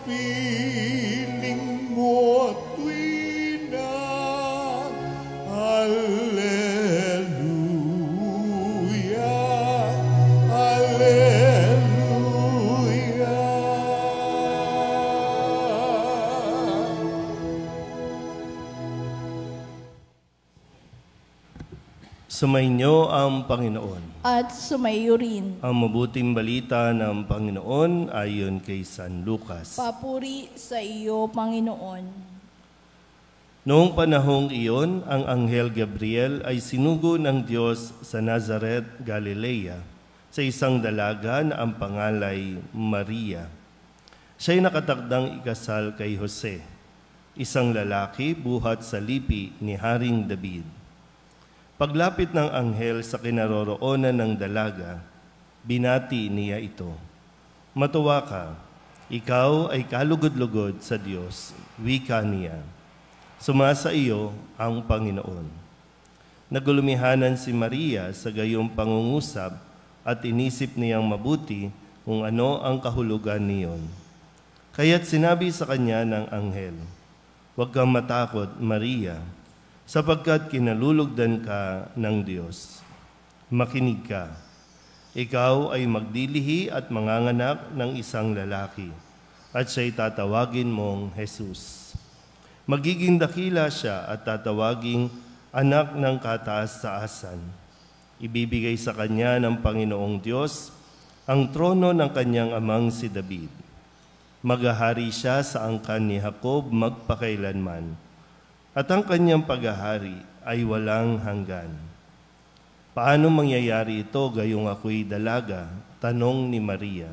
piling mo tuwina. Alleluia, alleluia. Sumainyo ang Panginoon. At sumayo rin. Ang mabuting balita ng Panginoon ayon kay San Lucas. Papuri sa iyo, Panginoon. Noong panahong iyon, ang Anghel Gabriel ay sinugo ng Diyos sa Nazaret, Galilea, sa isang dalaga na ang pangalay Maria. Siya'y nakatakdang ikasal kay Jose, isang lalaki buhat sa lipi ni Haring David. Paglapit ng anghel sa kinaroroonan ng dalaga, binati niya ito. Matuwa ka, ikaw ay kalugod-lugod sa Diyos, wika niya. Sumasa iyo ang Panginoon. Nagulumihanan si Maria sa gayong pangungusap at inisip niyang mabuti kung ano ang kahulugan niyon. Kaya't sinabi sa kanya ng anghel, "Huwag kang matakot, Maria, sapagkat kinalulugdan ka ng Diyos. Makinig ka. Ikaw ay magdilihi at manganganak ng isang lalaki, at siya'y tatawagin mong Jesus. Magiging dakila siya at tatawaging anak ng kataas-taasan. Ibibigay sa kanya ng Panginoong Diyos ang trono ng kanyang amang si David. Maghahari siya sa angkan ni Jacob magpakailanman, at ang kanyang paghahari ay walang hanggan." "Paano mangyayari ito gayong ako'y dalaga?" tanong ni Maria.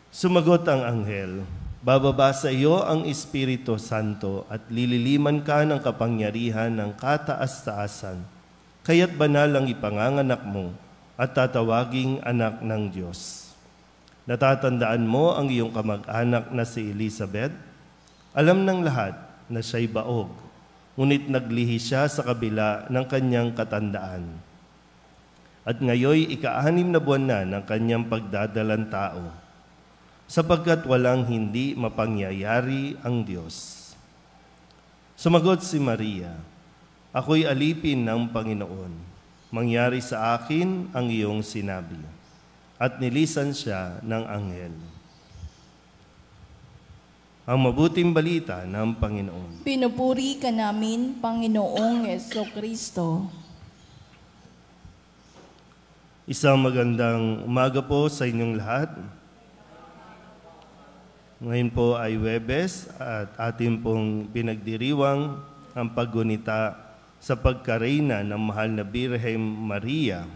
Sumagot ang anghel, "Bababa sa iyo ang Espiritu Santo at lililiman ka ng kapangyarihan ng kataas-taasan. Kaya't banal ang ipanganganak mo at tatawaging anak ng Diyos. Natatandaan mo ang iyong kamag-anak na si Elizabeth? Alam ng lahat na siya'y baog, ngunit naglihi siya sa kabila ng kanyang katandaan. At ngayoy ika-6 na buwan na ng kanyang pagdadalang tao, sapagkat walang hindi mapangyayari ang Diyos." Sumagot si Maria, "Ako'y alipin ng Panginoon. Mangyari sa akin ang iyong sinabi." At nilisan siya ng anghel. Ang mabuting balita ng Panginoon. Pinupuri ka namin, Panginoong Jesucristo. Isang magandang umaga po sa inyong lahat. Ngayon po ay Huwebes at atin pong pinagdiriwang ang paggunita sa pagkareyna ng mahal na Birheng Maria.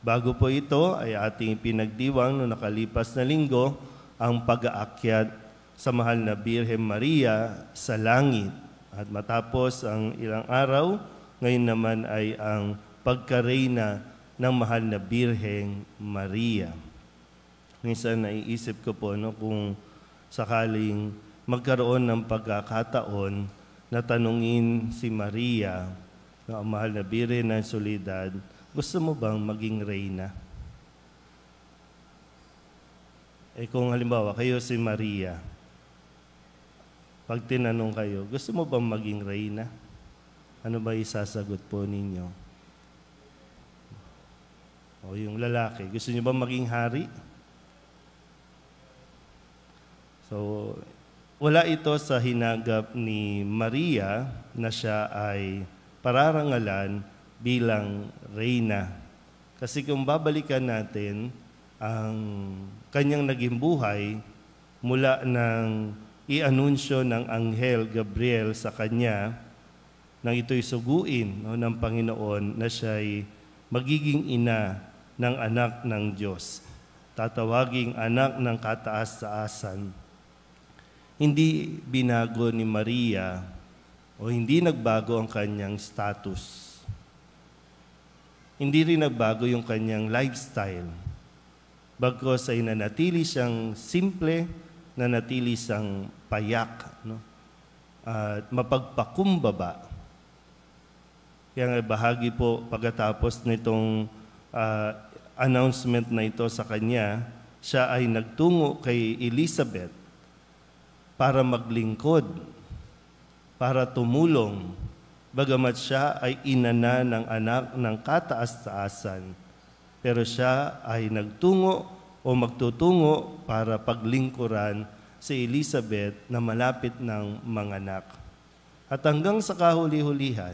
Bago po ito ay ating pinagdiwang noong nakalipas na linggo ang pag-aakyat sa mahal na Birheng Maria sa langit. At matapos ang ilang araw, ngayon naman ay ang pagkareyna ng mahal na Birheng Maria. Minsan naiisip ko po kung sakaling magkaroon ng pagkakataon na tanungin si Maria, na ang mahal na Birhen ng Soledad, gusto mo bang maging reyna? Kung halimbawa kayo si Maria, pag tinanong kayo, gusto mo bang maging reyna? Ano ba isasagot po ninyo? O yung lalaki, gusto niyo bang maging hari? So, wala ito sa hinagap ni Maria na siya ay pararangalan bilang reyna. Kasi kung babalikan natin ang kanyang naging buhay mula ng i-anunsyo ng Anghel Gabriel sa kanya nang ito'y suguin ng Panginoon na siya'y magiging ina ng anak ng Diyos, tatawaging anak ng kataas-taasan. Hindi binago ni Maria o hindi nagbago ang kanyang status. Hindi rin nagbago yung kanyang lifestyle. Bagkus ay nanatili siyang simple, nanatili siyang payak, at mapagpakumbaba. Kaya nga bahagi po pagkatapos nitong announcement na ito sa kanya, siya ay nagtungo kay Elizabeth para maglingkod, para tumulong, bagamat siya ay ina na ng anak ng kataas-taasan. Pero siya ay nagtungo o magtutungo para paglingkuran si Elizabeth na malapit ng manganak. At hanggang sa kahuli-hulihan,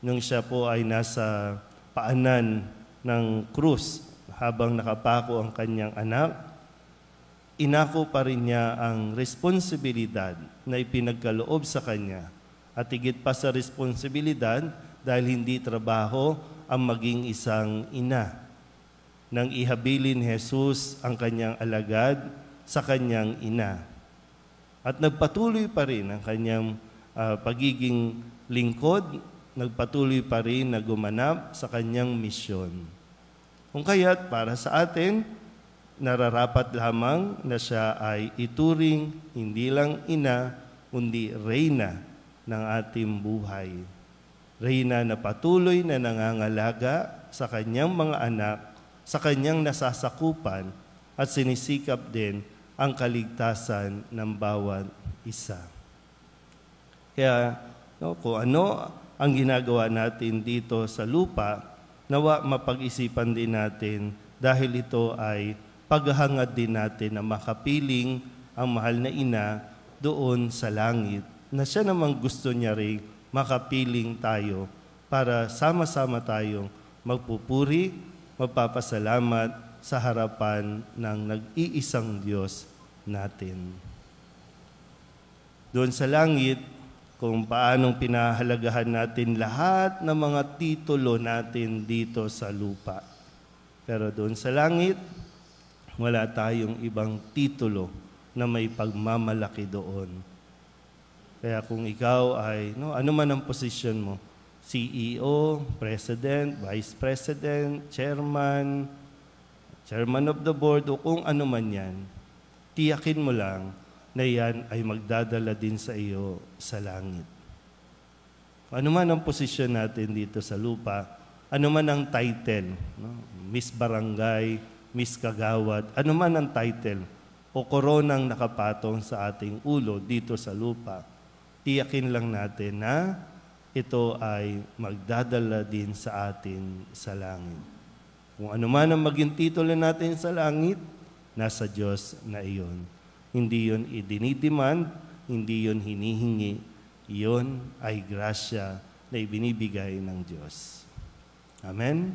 nung siya po ay nasa paanan ng krus habang nakapako ang kanyang anak, inako pa rin niya ang responsibilidad na ipinagkaloob sa kanya. At higit pa sa responsibilidad, dahil hindi trabaho ang maging isang ina, nang ihabilin ni Jesus ang kanyang alagad sa kanyang ina. At nagpatuloy pa rin ang kanyang pagiging lingkod, nagpatuloy pa rin na gumanap sa kanyang misyon. Kung kaya't para sa atin, nararapat lamang na siya ay ituring hindi lang ina, kundi reyna ng ating buhay. Reyna na patuloy na nangangalaga sa kanyang mga anak, sa kanyang nasasakupan, at sinisikap din ang kaligtasan ng bawat isa. Kaya kung ano ang ginagawa natin dito sa lupa, nawa mapag-isipan din natin dahil ito ay paghahangad din natin na makapiling ang mahal na ina doon sa langit, na siya namang gusto niya rin makapiling tayo para sama-sama tayong magpupuri, magpapasalamat sa harapan ng nag-iisang Diyos natin. Doon sa langit, kung paanong pinahalagahan natin lahat ng mga titulo natin dito sa lupa. Pero doon sa langit, wala tayong ibang titulo na may pagmamalaki doon. Kaya kung ikaw ay, ano man ang posisyon mo, CEO, President, Vice President, Chairman of the Board, o kung ano man yan, tiyakin mo lang na yan ay magdadala din sa iyo sa langit. Ano man ang posisyon natin dito sa lupa, ano man ang title, Miss Barangay, Miss Kagawad, ano man ang title o koronang nakapatong sa ating ulo dito sa lupa, tiyakin lang natin na ito ay magdadala din sa atin sa langit. Kung ano man ang maging titulo natin sa langit, nasa Diyos na iyon. Hindi yun idinidemand, hindi yun hinihingi, iyon ay grasya na ibinibigay ng Diyos. Amen?